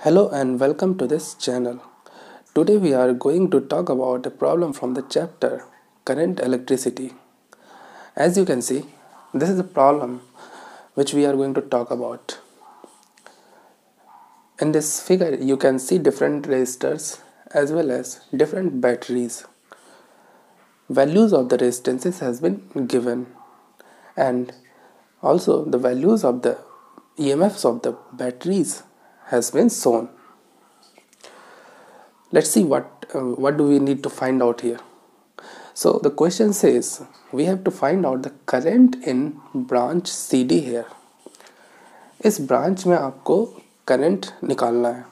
Hello and welcome to this channel. Today we are going to talk about a problem from the chapter Current Electricity. As you can see, this is a problem which we are going to talk about. In this figure you can see different resistors as well as different batteries. Values of the resistances has been given and also the values of the EMFs of the batteries has been shown. Let's see what do we need to find out here. So the question says we have to find out the current in branch CD here. इस branch में आपको current निकालना है.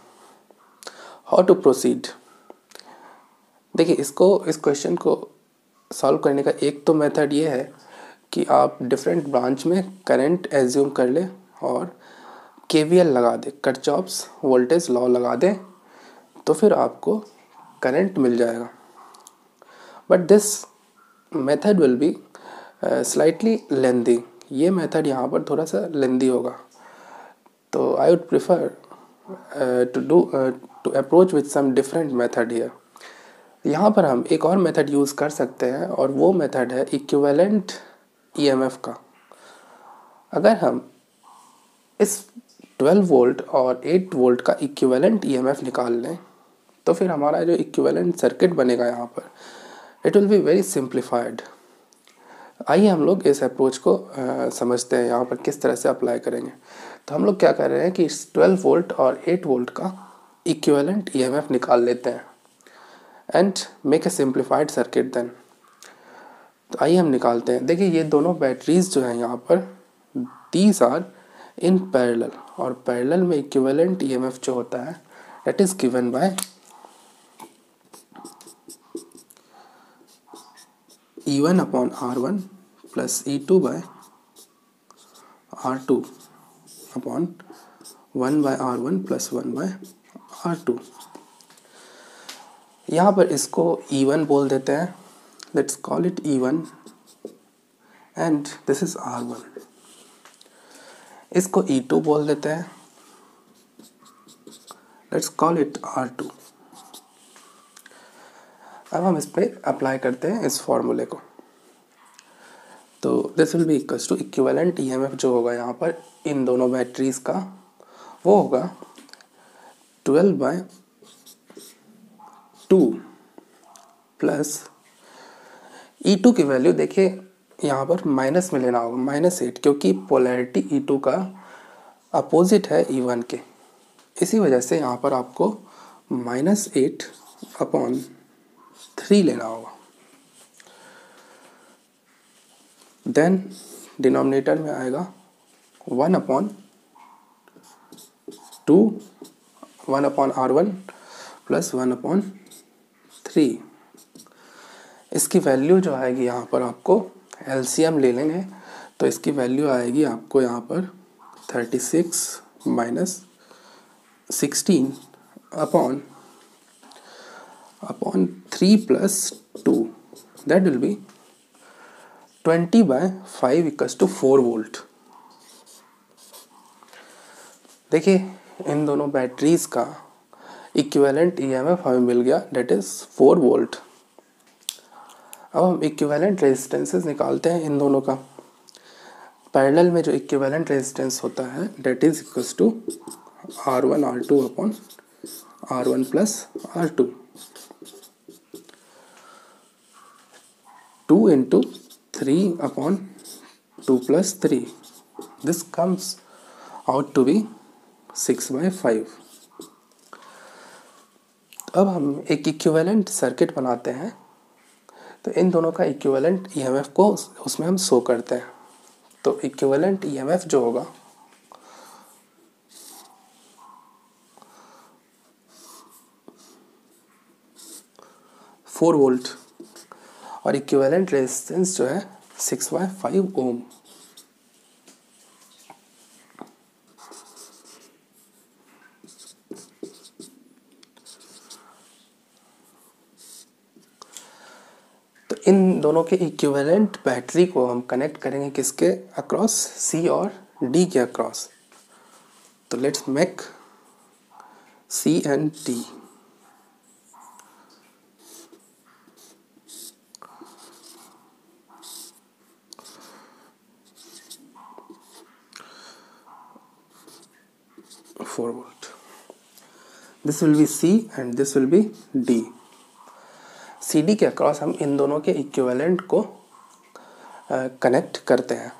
How to proceed. देखिए इस question को solve करने का एक तो मेथड ये है कि आप डिफरेंट ब्रांच में करंट एज्यूम कर लें और KVL लगा दें, किरचॉफ्स वोल्टेज लॉ लगा दें, तो फिर आपको करंट मिल जाएगा. But this method will be slightly lengthy. ये मेथड यहाँ पर थोड़ा सा लेंदी होगा. तो I would prefer to approach with some different method here. यहाँ पर हम एक और मेथड यूज़ कर सकते हैं और वो मेथड है इक्विवेलेंट EMF का. अगर हम इस 12 वोल्ट और 8 वोल्ट का इक्विवेलेंट EMF निकाल लें तो फिर हमारा जो इक्विवेलेंट सर्किट बनेगा यहाँ पर it will be very simplified. आइए हम लोग इस अप्रोच को समझते हैं यहाँ पर किस तरह से अप्लाई करेंगे. तो हम लोग क्या कर रहे हैं कि इस 12 वोल्ट और 8 वोल्ट का इक्विवेलेंट EMF निकाल लेते हैं and make a simplified circuit then. तो आइए हम निकालते हैं. देखिए ये दोनों बैटरीज जो हैं यहाँ पर दीज आर इन पैरेलल और पैरेलल में इक्विवेलेंट EMF जो होता है that is given by E1 upon R1 plus E2 by R2 upon 1 by R1 plus 1 by R2. यहाँ पर इसको E1 बोल देते हैं. Let's call it E1 and this is R1. इसको E2 बोल देते हैं. Let's call it R2. अब हम इस पर अप्लाई करते हैं इस फॉर्मूले को. तो this will be equals to equivalent EMF जो होगा यहाँ पर इन दोनों बैटरीज का वो होगा 12/2 प्लस E2 की वैल्यू देखिए यहाँ पर माइनस में लेना होगा -8 क्योंकि पोलैरिटी E2 का अपोजिट है E1 के. इसी वजह से यहाँ पर आपको -8/3 लेना होगा. देन डिनोमिनेटर में आएगा 1/2 1/R1 प्लस 1/3. इसकी वैल्यू जो आएगी यहाँ पर आपको LCM ले लेंगे तो इसकी वैल्यू आएगी आपको यहाँ पर 36 minus 16 upon 3 plus 2 that will be 20/5 equals to 4 volt. देखिए इन दोनों बैटरीज का इक्विवेलेंट EMF हमें मिल गया दैट इज 4 वोल्ट. अब हम इक्विवेलेंट रेजिस्टेंसेस निकालते हैं इन दोनों का. पैरेलल में जो इक्विवेलेंट रेजिस्टेंस होता है that is equals to R1 R2 upon R1 plus R2. 2 into 3 upon 2 plus 3. This comes out to be 6/5. अब हम एक इक्विवेलेंट सर्किट बनाते हैं. तो इन दोनों का इक्विवेलेंट EMF को उसमें हम शो करते हैं. तो इक्विवेलेंट EMF जो होगा फोर वोल्ट और इक्विवेलेंट रेजिस्टेंस जो है 6/5 ओम. तो इन दोनों के इक्विवेलेंट बैटरी को हम कनेक्ट करेंगे किसके अक्रॉस C और D के अक्रॉस. तो let's make c and d. Four volt, this will be c and this will be d. C d के अक्रॉस हम इन दोनों के इक्विवेलेंट को कनेक्ट करते हैं।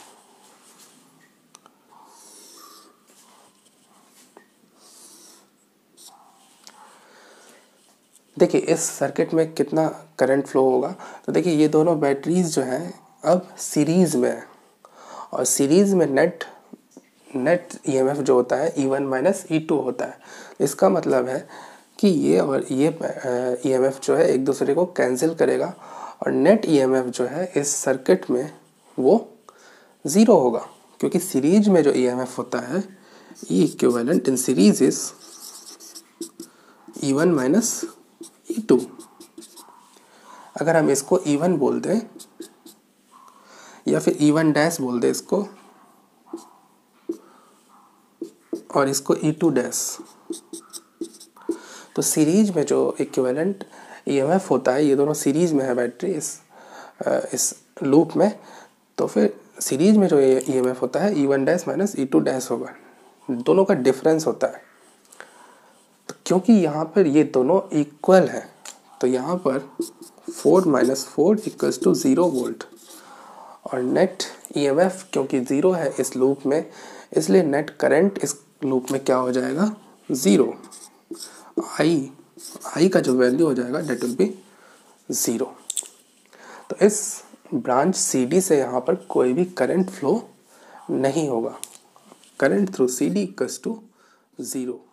देखिए इस सर्किट में कितना करंट फ्लो होगा। तो देखिए ये दोनों बैटरीज जो हैं अब सीरीज में है, और सीरीज में नेट ईएमएफ जो होता है E1 माइनस E2 होता है। इसका मतलब है कि ये और ये ईएमएफ जो है एक दूसरे को कैंसिल करेगा, और नेट ईएमएफ जो है इस सर्किट में वो ज़ीरो होगा, क्योंकि सीरीज में जो ईएमएफ होता है E equivalent in series is E1 minus E2। अगर हम इसको E1 बोल दें या फिर E1 डैश बोल दें इसको, और इसको E2 डैश, तो सीरीज में जो इक्विवेलेंट ईएमएफ होता है, ये दोनों सीरीज में है बैटरी इस लूप में, तो फिर सीरीज में जो ईएमएफ होता है E1 dash minus E2 dash होगा, दोनों का डिफरेंस होता है। तो क्योंकि यहाँ पर ये दोनों इक्वल है, तो यहाँ पर 4 माइनस 4 इक्वल्स टू 0 वोल्ट, और नेट ईएमएफ क्योंकि ज़ीरो है इस लूप में, इसलिए नेट करंट इस लूप में क्या हो जाएगा, ज़ीरो। आई का जो वैल्यू हो जाएगा डेट विल बी ज़ीरो। तो इस ब्रांच सी डी से यहाँ पर कोई भी करंट फ्लो नहीं होगा। Current through c d equals to zero.